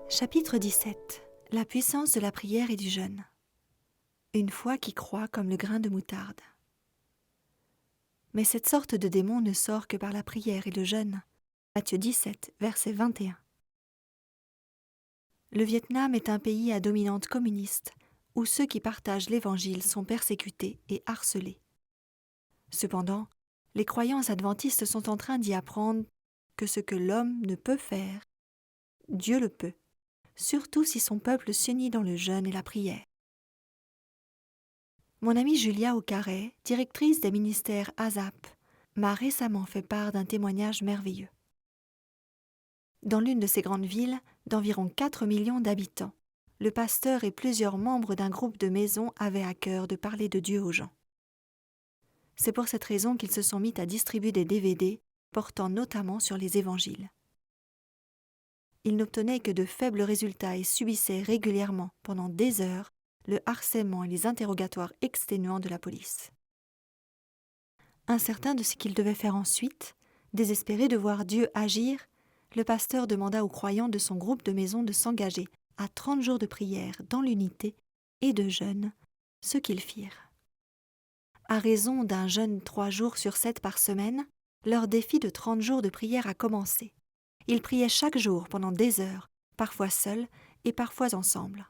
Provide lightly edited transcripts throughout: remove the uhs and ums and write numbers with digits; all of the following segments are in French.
Chapitre 17. La puissance de la prière et du jeûne. Une foi qui croît comme le grain de moutarde. Mais cette sorte de démon ne sort que par la prière et le jeûne. Matthieu 17, verset 21. Le Vietnam est un pays à dominante communiste, où ceux qui partagent l'Évangile sont persécutés et harcelés. Cependant, les croyants adventistes sont en train d'y apprendre que ce que l'homme ne peut faire, Dieu le peut, surtout si son peuple s'unit dans le jeûne et la prière. Mon amie Julia Aucaret, directrice des ministères ASAP, m'a récemment fait part d'un témoignage merveilleux. Dans l'une de ces grandes villes, d'environ 4 millions d'habitants, le pasteur et plusieurs membres d'un groupe de maisons avaient à cœur de parler de Dieu aux gens. C'est pour cette raison qu'ils se sont mis à distribuer des DVD portant notamment sur les évangiles. Ils n'obtenaient que de faibles résultats et subissaient régulièrement, pendant des heures, le harcèlement et les interrogatoires exténuants de la police. Incertain de ce qu'il devait faire ensuite, désespéré de voir Dieu agir, le pasteur demanda aux croyants de son groupe de maisons de s'engager à 30 jours de prière dans l'unité et de jeûne, ce qu'ils firent. À raison d'un jeûne 3 jours sur 7 par semaine, leur défi de 30 jours de prière a commencé. Ils priaient chaque jour pendant des heures, parfois seuls et parfois ensemble.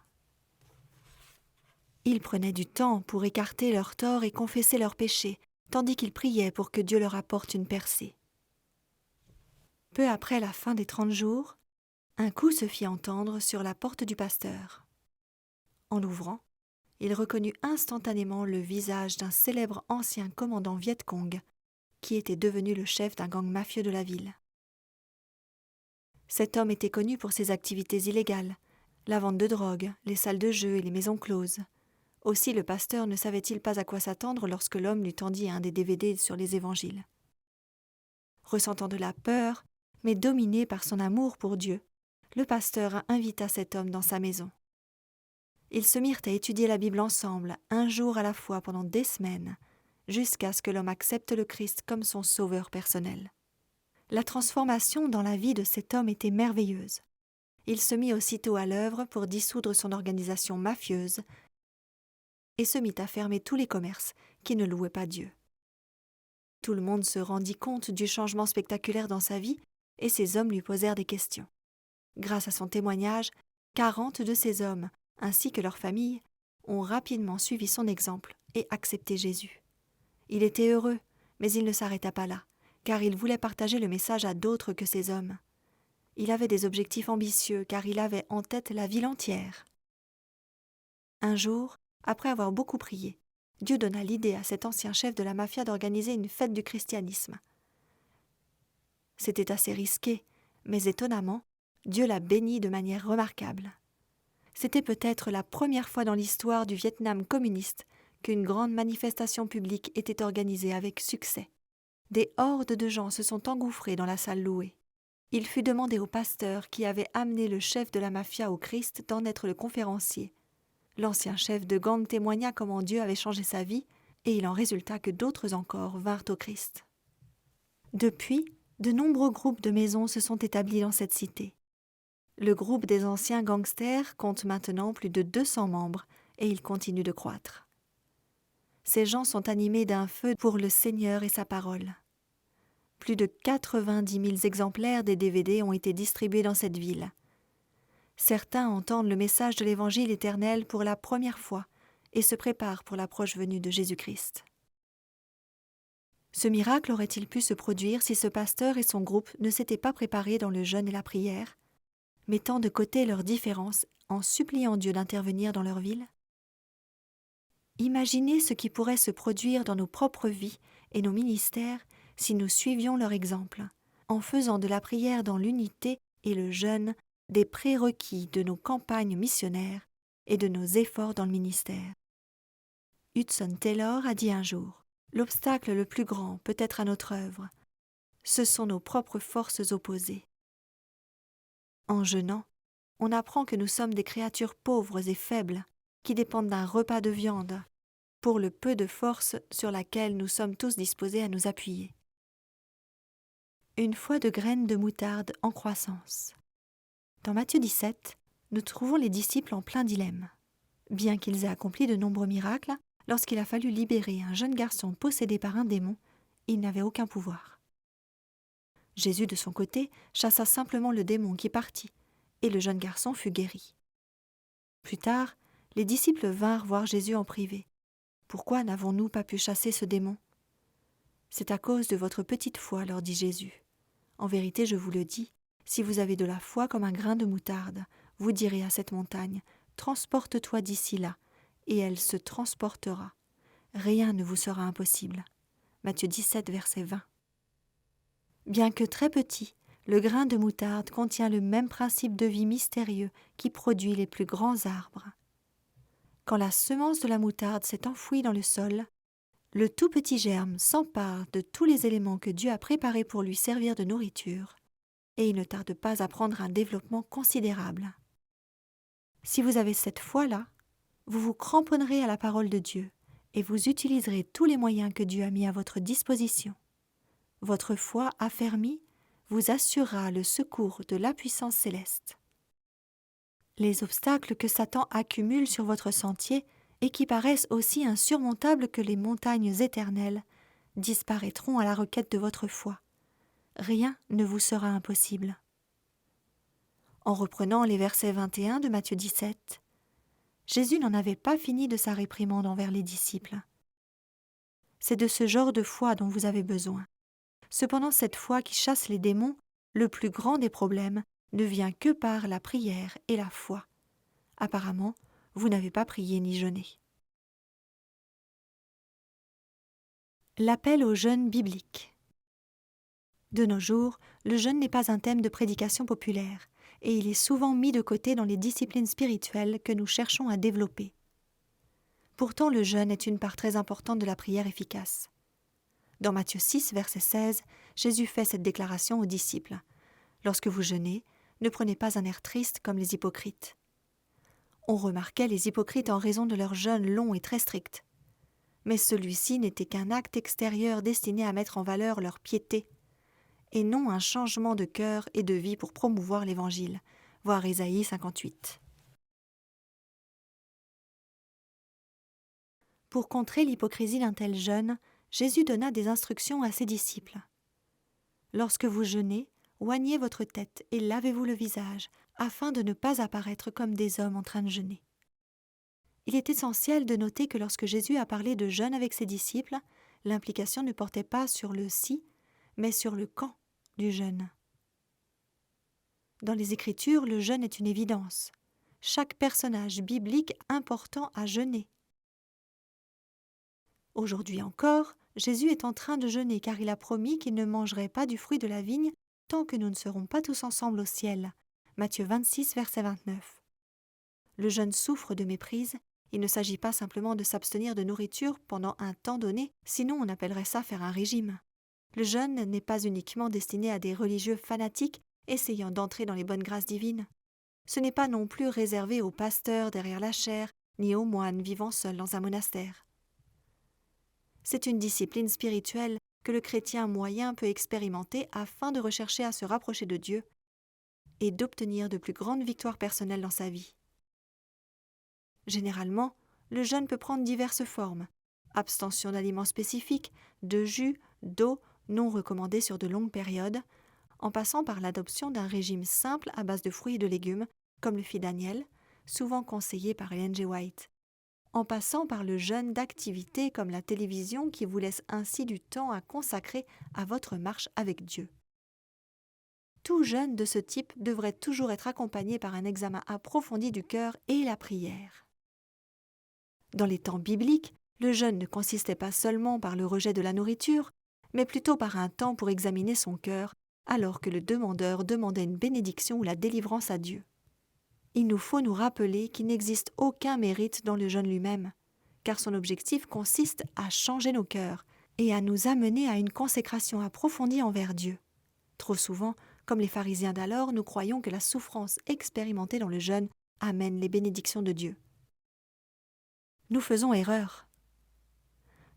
Ils prenaient du temps pour écarter leurs torts et confesser leurs péchés, tandis qu'ils priaient pour que Dieu leur apporte une percée. Peu après la fin des 30 jours, un coup se fit entendre sur la porte du pasteur. En l'ouvrant, il reconnut instantanément le visage d'un célèbre ancien commandant Viet Cong, qui était devenu le chef d'un gang mafieux de la ville. Cet homme était connu pour ses activités illégales, la vente de drogue, les salles de jeu et les maisons closes. Aussi le pasteur ne savait-il pas à quoi s'attendre lorsque l'homme lui tendit un des DVD sur les évangiles. Ressentant de la peur, mais dominé par son amour pour Dieu, le pasteur invita cet homme dans sa maison. Ils se mirent à étudier la Bible ensemble, un jour à la fois pendant des semaines, jusqu'à ce que l'homme accepte le Christ comme son sauveur personnel. La transformation dans la vie de cet homme était merveilleuse. Il se mit aussitôt à l'œuvre pour dissoudre son organisation mafieuse et se mit à fermer tous les commerces qui ne louaient pas Dieu. Tout le monde se rendit compte du changement spectaculaire dans sa vie et ces hommes lui posèrent des questions. Grâce à son témoignage, 40 de ces hommes, ainsi que leurs familles, ont rapidement suivi son exemple et accepté Jésus. Il était heureux, mais il ne s'arrêta pas là, car il voulait partager le message à d'autres que ces hommes. Il avait des objectifs ambitieux, car il avait en tête la ville entière. Un jour, après avoir beaucoup prié, Dieu donna l'idée à cet ancien chef de la mafia d'organiser une fête du christianisme. C'était assez risqué, mais étonnamment, Dieu l'a béni de manière remarquable. C'était peut-être la première fois dans l'histoire du Vietnam communiste qu'une grande manifestation publique était organisée avec succès. Des hordes de gens se sont engouffrés dans la salle louée. Il fut demandé au pasteur qui avait amené le chef de la mafia au Christ d'en être le conférencier. L'ancien chef de gang témoigna comment Dieu avait changé sa vie et il en résulta que d'autres encore vinrent au Christ. Depuis, de nombreux groupes de maisons se sont établis dans cette cité. Le groupe des anciens gangsters compte maintenant plus de 200 membres et il continue de croître. Ces gens sont animés d'un feu pour le Seigneur et sa parole. Plus de 90 000 exemplaires des DVD ont été distribués dans cette ville. Certains entendent le message de l'Évangile éternel pour la première fois et se préparent pour la proche venue de Jésus-Christ. Ce miracle aurait-il pu se produire si ce pasteur et son groupe ne s'étaient pas préparés dans le jeûne et la prière, mettant de côté leurs différences en suppliant Dieu d'intervenir dans leur ville? Imaginez ce qui pourrait se produire dans nos propres vies et nos ministères si nous suivions leur exemple, en faisant de la prière dans l'unité et le jeûne des prérequis de nos campagnes missionnaires et de nos efforts dans le ministère. Hudson Taylor a dit un jour « L'obstacle le plus grand peut-être à notre œuvre, ce sont nos propres forces opposées. » En jeûnant, on apprend que nous sommes des créatures pauvres et faibles qui dépendent d'un repas de viande pour le peu de force sur laquelle nous sommes tous disposés à nous appuyer. Une foi de graines de moutarde en croissance. Dans Matthieu 17, nous trouvons les disciples en plein dilemme. Bien qu'ils aient accompli de nombreux miracles, lorsqu'il a fallu libérer un jeune garçon possédé par un démon, ils n'avaient aucun pouvoir. Jésus, de son côté, chassa simplement le démon qui partit, et le jeune garçon fut guéri. Plus tard, les disciples vinrent voir Jésus en privé. « Pourquoi n'avons-nous pas pu chasser ce démon ?»« C'est à cause de votre petite foi, leur dit Jésus. En vérité, je vous le dis, si vous avez de la foi comme un grain de moutarde, vous direz à cette montagne, « Transporte-toi d'ici là », et elle se transportera. Rien ne vous sera impossible. Matthieu 17, verset 20. Bien que très petit, le grain de moutarde contient le même principe de vie mystérieux qui produit les plus grands arbres. Quand la semence de la moutarde s'est enfouie dans le sol, le tout petit germe s'empare de tous les éléments que Dieu a préparés pour lui servir de nourriture, et il ne tarde pas à prendre un développement considérable. Si vous avez cette foi-là, vous vous cramponnerez à la parole de Dieu et vous utiliserez tous les moyens que Dieu a mis à votre disposition. Votre foi affermie vous assurera le secours de la puissance céleste. Les obstacles que Satan accumule sur votre sentier et qui paraissent aussi insurmontables que les montagnes éternelles disparaîtront à la requête de votre foi. Rien ne vous sera impossible. En reprenant les versets 21 de Matthieu 17, Jésus n'en avait pas fini de sa réprimande envers les disciples. C'est de ce genre de foi dont vous avez besoin. Cependant, cette foi qui chasse les démons, le plus grand des problèmes, ne vient que par la prière et la foi. Apparemment, vous n'avez pas prié ni jeûné. L'appel au jeûne biblique. De nos jours, le jeûne n'est pas un thème de prédication populaire, et il est souvent mis de côté dans les disciplines spirituelles que nous cherchons à développer. Pourtant, le jeûne est une part très importante de la prière efficace. Dans Matthieu 6, verset 16, Jésus fait cette déclaration aux disciples. « Lorsque vous jeûnez, ne prenez pas un air triste comme les hypocrites. » On remarquait les hypocrites en raison de leur jeûne long et très strict. Mais celui-ci n'était qu'un acte extérieur destiné à mettre en valeur leur piété, et non un changement de cœur et de vie pour promouvoir l'Évangile. Voir Ésaïe 58. Pour contrer l'hypocrisie d'un tel jeûne, Jésus donna des instructions à ses disciples. « Lorsque vous jeûnez, oignez votre tête et lavez-vous le visage, afin de ne pas apparaître comme des hommes en train de jeûner. » Il est essentiel de noter que lorsque Jésus a parlé de jeûne avec ses disciples, l'implication ne portait pas sur le « si », mais sur le « quand » du jeûne. Dans les Écritures, le jeûne est une évidence. Chaque personnage biblique important a jeûné. Aujourd'hui encore, Jésus est en train de jeûner car il a promis qu'il ne mangerait pas du fruit de la vigne tant que nous ne serons pas tous ensemble au ciel. Matthieu 26, verset 29. Le jeûne souffre de méprise. Il ne s'agit pas simplement de s'abstenir de nourriture pendant un temps donné, sinon on appellerait ça faire un régime. Le jeûne n'est pas uniquement destiné à des religieux fanatiques essayant d'entrer dans les bonnes grâces divines. Ce n'est pas non plus réservé aux pasteurs derrière la chaire, ni aux moines vivant seuls dans un monastère. C'est une discipline spirituelle que le chrétien moyen peut expérimenter afin de rechercher à se rapprocher de Dieu et d'obtenir de plus grandes victoires personnelles dans sa vie. Généralement, le jeûne peut prendre diverses formes. Abstention d'aliments spécifiques, de jus, d'eau non recommandés sur de longues périodes, en passant par l'adoption d'un régime simple à base de fruits et de légumes, comme le fit Daniel, souvent conseillé par Ellen G. White, en passant par le jeûne d'activités comme la télévision qui vous laisse ainsi du temps à consacrer à votre marche avec Dieu. Tout jeûne de ce type devrait toujours être accompagné par un examen approfondi du cœur et la prière. Dans les temps bibliques, le jeûne ne consistait pas seulement par le rejet de la nourriture, mais plutôt par un temps pour examiner son cœur, alors que le demandeur demandait une bénédiction ou la délivrance à Dieu. Il nous faut nous rappeler qu'il n'existe aucun mérite dans le jeûne lui-même, car son objectif consiste à changer nos cœurs et à nous amener à une consécration approfondie envers Dieu. Trop souvent, comme les pharisiens d'alors, nous croyons que la souffrance expérimentée dans le jeûne amène les bénédictions de Dieu. Nous faisons erreur.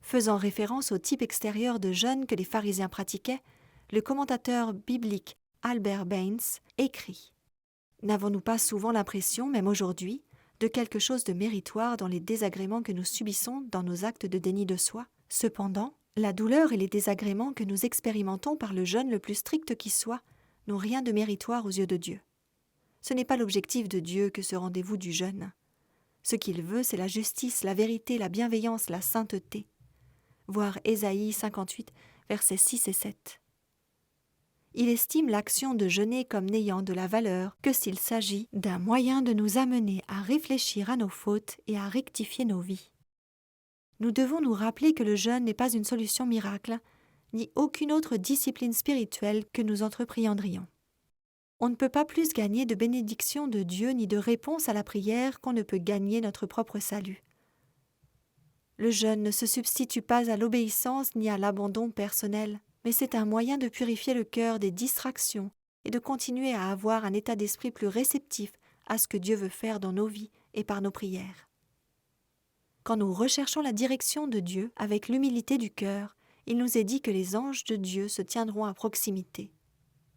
Faisant référence au type extérieur de jeûne que les pharisiens pratiquaient, le commentateur biblique Albert Baines écrit N'avons-nous pas souvent l'impression, même aujourd'hui, de quelque chose de méritoire dans les désagréments que nous subissons dans nos actes de déni de soi? Cependant, la douleur et les désagréments que nous expérimentons par le jeûne le plus strict qui soit n'ont rien de méritoire aux yeux de Dieu. Ce n'est pas l'objectif de Dieu que ce rendez-vous du jeûne. Ce qu'il veut, c'est la justice, la vérité, la bienveillance, la sainteté. Voir Ésaïe 58, versets 6 et 7. Il estime l'action de jeûner comme n'ayant de la valeur que s'il s'agit d'un moyen de nous amener à réfléchir à nos fautes et à rectifier nos vies. Nous devons nous rappeler que le jeûne n'est pas une solution miracle, ni aucune autre discipline spirituelle que nous entreprendrions. On ne peut pas plus gagner de bénédiction de Dieu ni de réponse à la prière qu'on ne peut gagner notre propre salut. Le jeûne ne se substitue pas à l'obéissance ni à l'abandon personnel, mais c'est un moyen de purifier le cœur des distractions et de continuer à avoir un état d'esprit plus réceptif à ce que Dieu veut faire dans nos vies et par nos prières. Quand nous recherchons la direction de Dieu avec l'humilité du cœur, il nous est dit que les anges de Dieu se tiendront à proximité.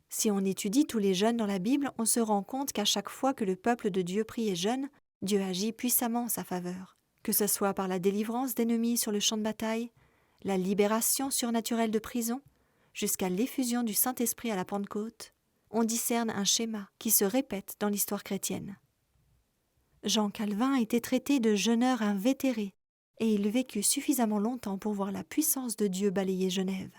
Si on étudie tous les jeûnes dans la Bible, on se rend compte qu'à chaque fois que le peuple de Dieu prie et jeûne, Dieu agit puissamment en sa faveur. Que ce soit par la délivrance d'ennemis sur le champ de bataille, la libération surnaturelle de prison, jusqu'à l'effusion du Saint-Esprit à la Pentecôte, on discerne un schéma qui se répète dans l'histoire chrétienne. Jean Calvin était traité de jeûneur invétéré, et il vécut suffisamment longtemps pour voir la puissance de Dieu balayer Genève.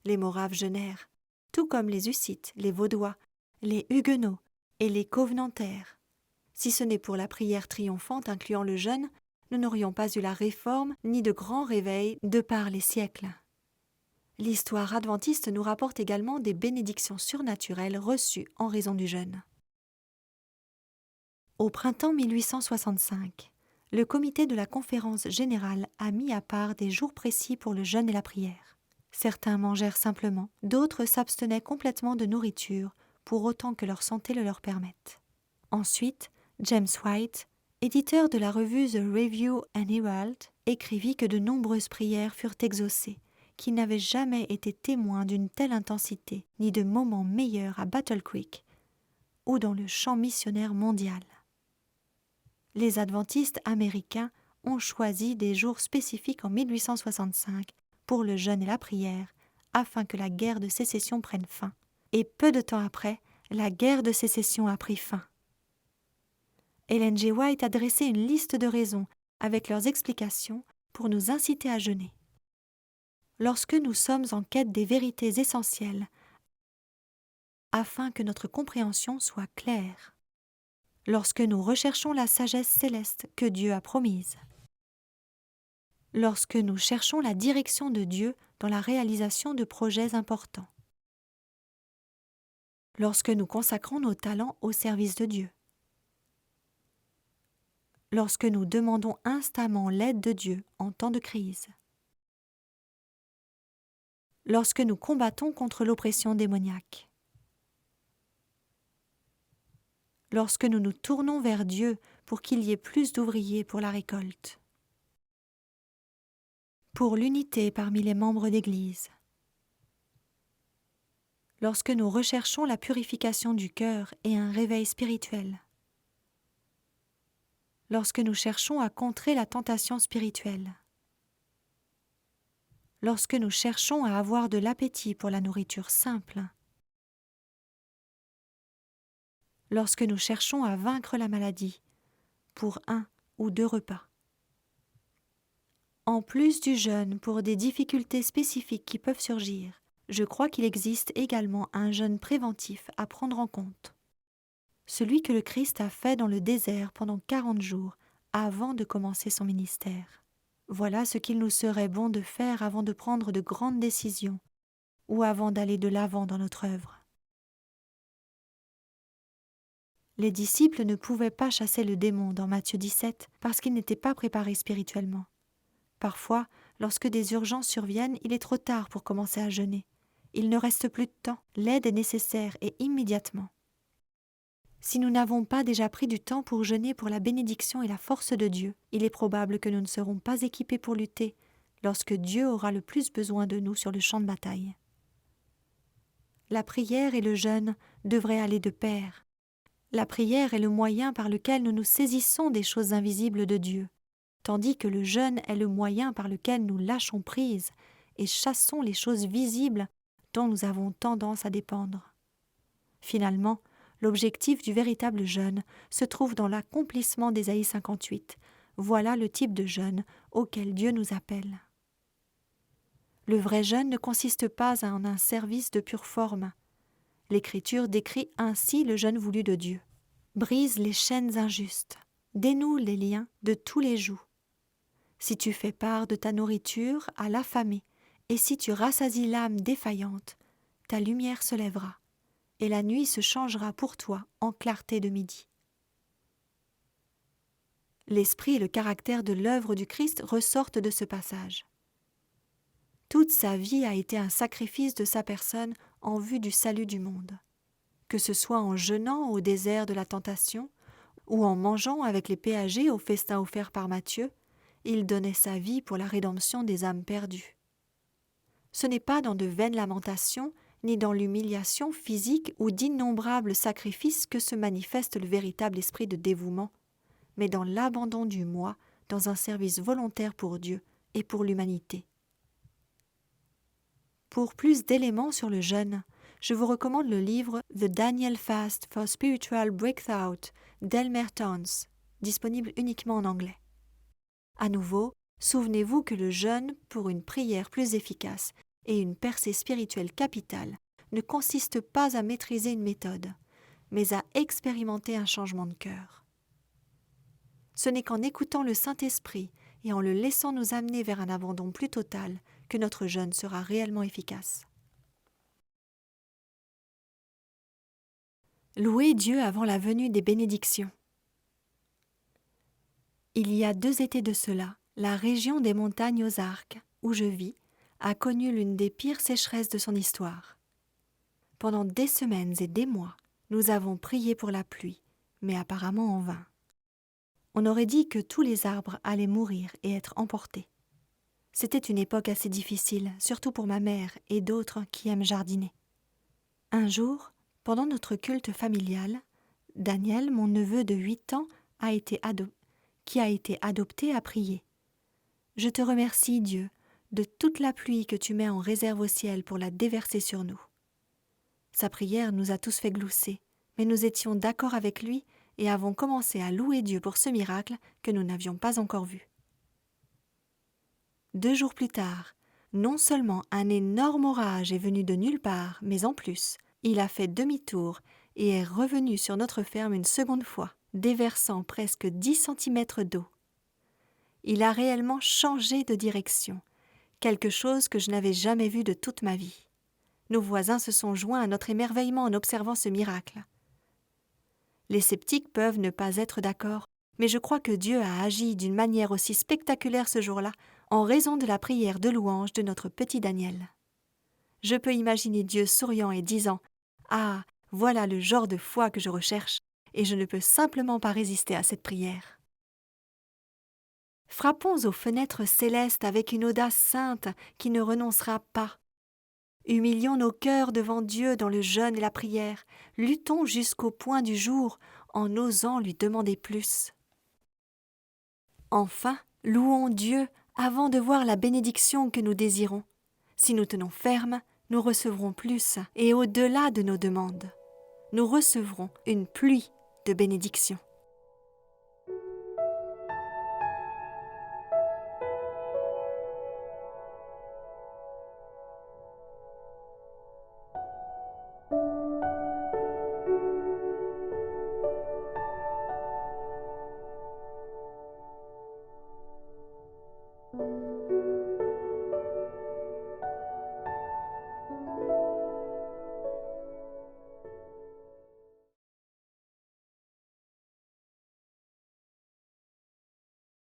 Les Moraves jeûnèrent, tout comme les Hussites, les Vaudois, les Huguenots et les Covenantaires. Si ce n'est pour la prière triomphante incluant le jeûne, nous n'aurions pas eu la réforme ni de grands réveils de par les siècles. L'histoire adventiste nous rapporte également des bénédictions surnaturelles reçues en raison du jeûne. Au printemps 1865, le comité de la Conférence générale a mis à part des jours précis pour le jeûne et la prière. Certains mangèrent simplement, d'autres s'abstenaient complètement de nourriture, pour autant que leur santé le leur permette. Ensuite, James White, éditeur de la revue The Review and Herald, écrivit que de nombreuses prières furent exaucées, qu'il n'avait jamais été témoin d'une telle intensité, ni de moments meilleurs à Battle Creek ou dans le champ missionnaire mondial. Les adventistes américains ont choisi des jours spécifiques en 1865 pour le jeûne et la prière, afin que la guerre de sécession prenne fin. Et peu de temps après, la guerre de sécession a pris fin. Ellen G. White a dressé une liste de raisons, avec leurs explications, pour nous inciter à jeûner. Lorsque nous sommes en quête des vérités essentielles, afin que notre compréhension soit claire. Lorsque nous recherchons la sagesse céleste que Dieu a promise. Lorsque nous cherchons la direction de Dieu dans la réalisation de projets importants. Lorsque nous consacrons nos talents au service de Dieu. Lorsque nous demandons instamment l'aide de Dieu en temps de crise. Lorsque nous combattons contre l'oppression démoniaque. Lorsque nous nous tournons vers Dieu pour qu'il y ait plus d'ouvriers pour la récolte. Pour l'unité parmi les membres d'Église. Lorsque nous recherchons la purification du cœur et un réveil spirituel. Lorsque nous cherchons à contrer la tentation spirituelle. Lorsque nous cherchons à avoir de l'appétit pour la nourriture simple. Lorsque nous cherchons à vaincre la maladie pour 1 ou 2 repas. En plus du jeûne pour des difficultés spécifiques qui peuvent surgir, je crois qu'il existe également un jeûne préventif à prendre en compte. Celui que le Christ a fait dans le désert pendant 40 jours avant de commencer son ministère. Voilà ce qu'il nous serait bon de faire avant de prendre de grandes décisions ou avant d'aller de l'avant dans notre œuvre. Les disciples ne pouvaient pas chasser le démon dans Matthieu 17 parce qu'ils n'étaient pas préparés spirituellement. Parfois, lorsque des urgences surviennent, il est trop tard pour commencer à jeûner. Il ne reste plus de temps, l'aide est nécessaire et immédiatement. Si nous n'avons pas déjà pris du temps pour jeûner pour la bénédiction et la force de Dieu, il est probable que nous ne serons pas équipés pour lutter lorsque Dieu aura le plus besoin de nous sur le champ de bataille. La prière et le jeûne devraient aller de pair. La prière est le moyen par lequel nous nous saisissons des choses invisibles de Dieu, tandis que le jeûne est le moyen par lequel nous lâchons prise et chassons les choses visibles dont nous avons tendance à dépendre. Finalement, l'objectif du véritable jeûne se trouve dans l'accomplissement d'Ésaïe 58. Voilà le type de jeûne auquel Dieu nous appelle. Le vrai jeûne ne consiste pas en un service de pure forme. L'Écriture décrit ainsi le jeûne voulu de Dieu. Brise les chaînes injustes, dénoue les liens de tous les jougs. Si tu fais part de ta nourriture à l'affamé, et si tu rassasies l'âme défaillante, ta lumière se lèvera, et la nuit se changera pour toi en clarté de midi. L'esprit et le caractère de l'œuvre du Christ ressortent de ce passage. Toute sa vie a été un sacrifice de sa personne en vue du salut du monde. Que ce soit en jeûnant au désert de la tentation ou en mangeant avec les péagers au festin offert par Matthieu, il donnait sa vie pour la rédemption des âmes perdues. Ce n'est pas dans de vaines lamentations, ni dans l'humiliation physique ou d'innombrables sacrifices que se manifeste le véritable esprit de dévouement, mais dans l'abandon du moi dans un service volontaire pour Dieu et pour l'humanité. Pour plus d'éléments sur le jeûne, je vous recommande le livre The Daniel Fast for Spiritual Breakthrough d'Elmer Towns, disponible uniquement en anglais. À nouveau, souvenez-vous que le jeûne pour une prière plus efficace et une percée spirituelle capitale ne consiste pas à maîtriser une méthode, mais à expérimenter un changement de cœur. Ce n'est qu'en écoutant le Saint-Esprit et en le laissant nous amener vers un abandon plus total que notre jeûne sera réellement efficace. Louer Dieu avant la venue des bénédictions. Il y a 2 étés de cela, la région des montagnes Ozarks, où je vis, a connu l'une des pires sécheresses de son histoire. Pendant des semaines et des mois, nous avons prié pour la pluie, mais apparemment en vain. On aurait dit que tous les arbres allaient mourir et être emportés. C'était une époque assez difficile, surtout pour ma mère et d'autres qui aiment jardiner. Un jour, pendant notre culte familial, Daniel, mon neveu de 8 ans, qui a été adopté, a prié. « Je te remercie, Dieu, de toute la pluie que tu mets en réserve au ciel pour la déverser sur nous. » Sa prière nous a tous fait glousser, mais nous étions d'accord avec lui et avons commencé à louer Dieu pour ce miracle que nous n'avions pas encore vu. 2 jours plus tard, non seulement un énorme orage est venu de nulle part, mais en plus, il a fait demi-tour et est revenu sur notre ferme une seconde fois, déversant presque 10 centimètres d'eau. Il a réellement changé de direction, quelque chose que je n'avais jamais vu de toute ma vie. Nos voisins se sont joints à notre émerveillement en observant ce miracle. Les sceptiques peuvent ne pas être d'accord, mais je crois que Dieu a agi d'une manière aussi spectaculaire ce jour-là en raison de la prière de louange de notre petit Daniel. Je peux imaginer Dieu souriant et disant « Ah, voilà le genre de foi que je recherche, et je ne peux simplement pas résister à cette prière. » Frappons aux fenêtres célestes avec une audace sainte qui ne renoncera pas. Humilions nos cœurs devant Dieu dans le jeûne et la prière. Luttons jusqu'au point du jour en osant lui demander plus. Enfin, louons Dieu avant de voir la bénédiction que nous désirons. Si nous tenons ferme, nous recevrons plus et au-delà de nos demandes. Nous recevrons une pluie de bénédictions.